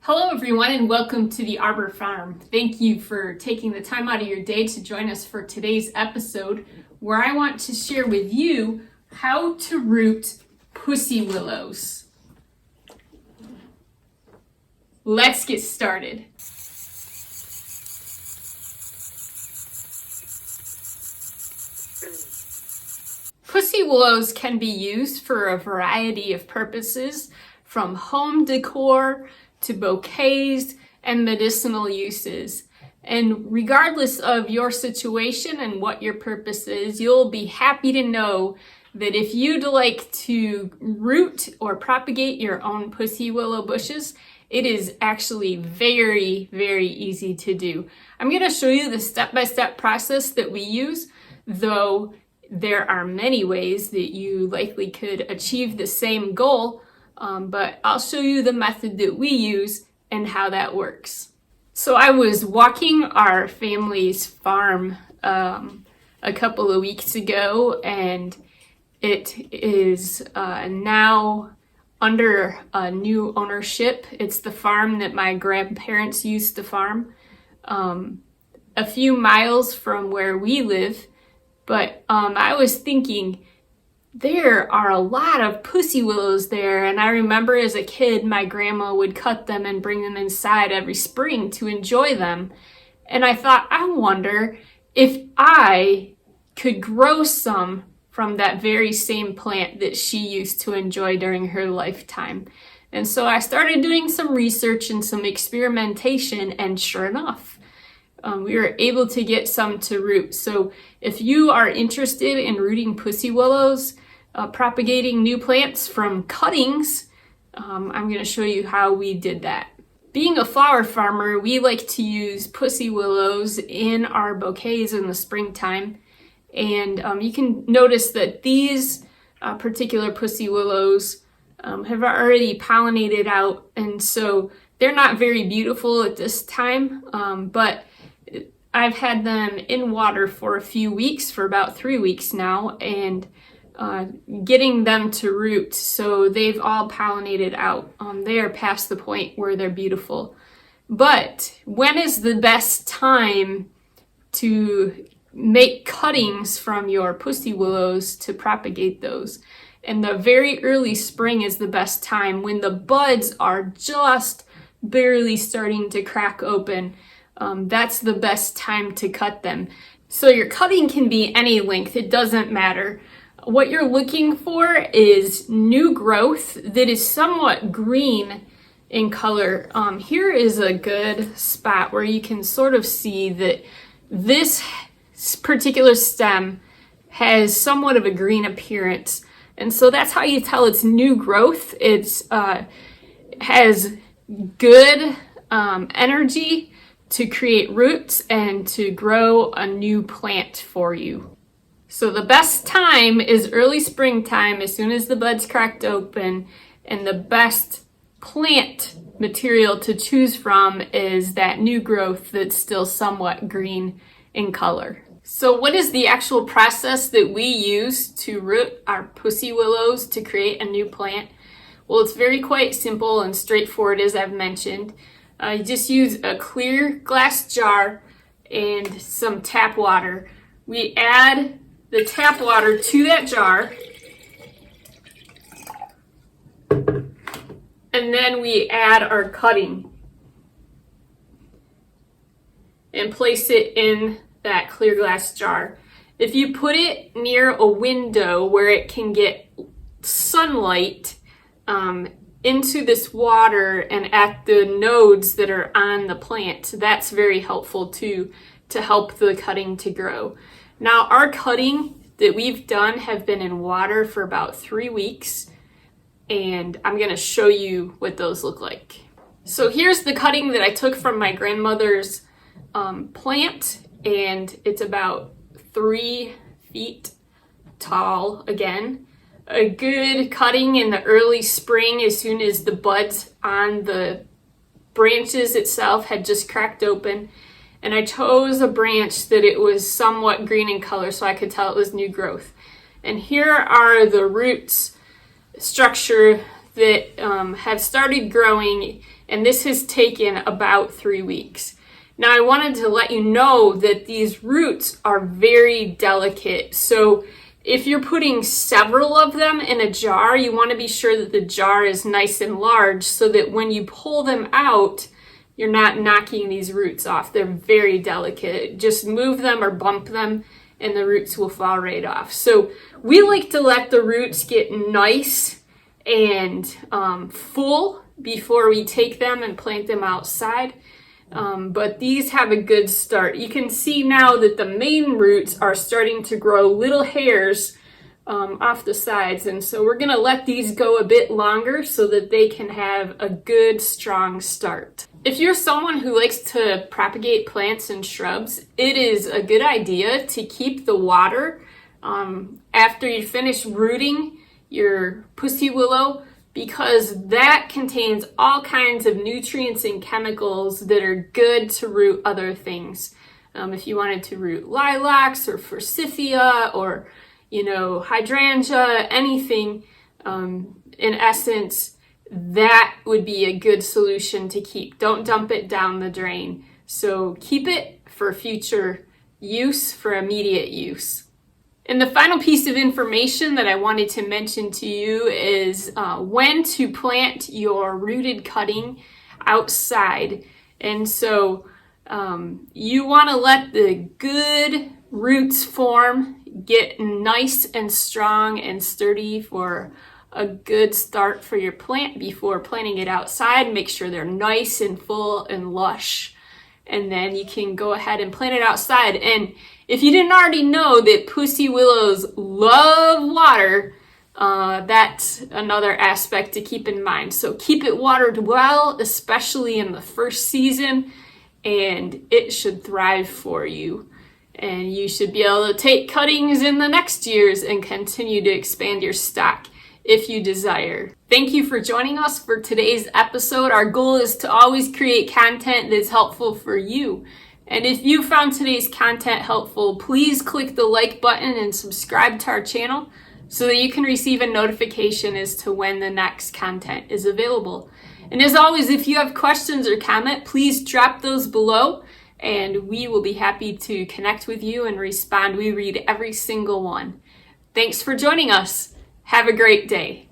Hello everyone and welcome to the Arbor Farm. Thank you for taking the time out of your day to join us for today's episode where I want to share with you how to root pussy willows. Let's get started. Pussy willows can be used for a variety of purposes, from home decor to bouquets and medicinal uses. And regardless of your situation and what your purpose is, you'll be happy to know that if you'd like to root or propagate your own pussy willow bushes, it is actually very, very easy to do. I'm going to show you the step-by-step process that we use, though there are many ways that you likely could achieve the same goal. But I'll show you the method that we use and how that works. So I was walking our family's farm a couple of weeks ago, and it is now under a new ownership. It's the farm that my grandparents used to farm a few miles from where we live. But I was thinking, there are a lot of pussy willows there, and I remember as a kid my grandma would cut them and bring them inside every spring to enjoy them. And I thought, I wonder if I could grow some from that very same plant that she used to enjoy during her lifetime. And so I started doing some research and some experimentation, and sure enough, we were able to get some to root. So if you are interested in rooting pussy willows, propagating new plants from cuttings, I'm going to show you how we did that. Being a flower farmer, we like to use pussy willows in our bouquets in the springtime. And you can notice that these particular pussy willows have already pollinated out, and so they're not very beautiful at this time, but I've had them in water for a few weeks, for about 3 weeks now, and getting them to root, so they've all pollinated out. They are past the point where they're beautiful. But when is the best time to make cuttings from your pussy willows to propagate those? And the very early spring is the best time, when the buds are just barely starting to crack open. That's the best time to cut them. So your cutting can be any length, it doesn't matter. What you're looking for is new growth that is somewhat green in color. Here is a good spot where you can sort of see that this particular stem has somewhat of a green appearance. And so that's how you tell it's new growth. It's has good energy to create roots and to grow a new plant for you. So the best time is early springtime, as soon as the buds cracked open, and the best plant material to choose from is that new growth that's still somewhat green in color. So what is the actual process that we use to root our pussy willows to create a new plant? Well, it's very quite simple and straightforward, as I've mentioned. You just use a clear glass jar and some tap water. We add the tap water to that jar, and then we add our cutting and place it in that clear glass jar. If you put it near a window where it can get sunlight into this water and at the nodes that are on the plant, that's very helpful too, to help the cutting to grow. Now, our cutting that we've done have been in water for about 3 weeks, and I'm going to show you what those look like. So here's the cutting that I took from my grandmother's plant, and it's about 3 feet tall again. A good cutting in the early spring, as soon as the buds on the branches itself had just cracked open. And I chose a branch that it was somewhat green in color so I could tell it was new growth. And here are the roots structure that have started growing and this has taken about 3 weeks. Now I wanted to let you know that these roots are very delicate, so if you're putting several of them in a jar, you want to be sure that the jar is nice and large so that when you pull them out, you're not knocking these roots off. They're very delicate. Just move them or bump them and the roots will fall right off. So we like to let the roots get nice and full before we take them and plant them outside. But these have a good start. You can see now that the main roots are starting to grow little hairs off the sides, and so we're gonna let these go a bit longer so that they can have a good strong start. If you're someone who likes to propagate plants and shrubs, it is a good idea to keep the water after you finish rooting your pussy willow, because that contains all kinds of nutrients and chemicals that are good to root other things. If you wanted to root lilacs or forsythia or, hydrangea, anything, in essence, that would be a good solution to keep. Don't dump it down the drain. So keep it for future use, for immediate use. And the final piece of information that I wanted to mention to you is when to plant your rooted cutting outside. And so you want to let the good roots form, get nice and strong and sturdy for a good start for your plant before planting it outside. Make sure they're nice and full and lush. And then you can go ahead and plant it outside. And if you didn't already know that pussy willows love water, that's another aspect to keep in mind. So keep it watered well, especially in the first season, and it should thrive for you. And you should be able to take cuttings in the next years and continue to expand your stock if you desire. Thank you for joining us for today's episode. Our goal is to always create content that's helpful for you. And if you found today's content helpful, please click the like button and subscribe to our channel so that you can receive a notification as to when the next content is available. And as always, if you have questions or comment, please drop those below and we will be happy to connect with you and respond. We read every single one. Thanks for joining us. Have a great day.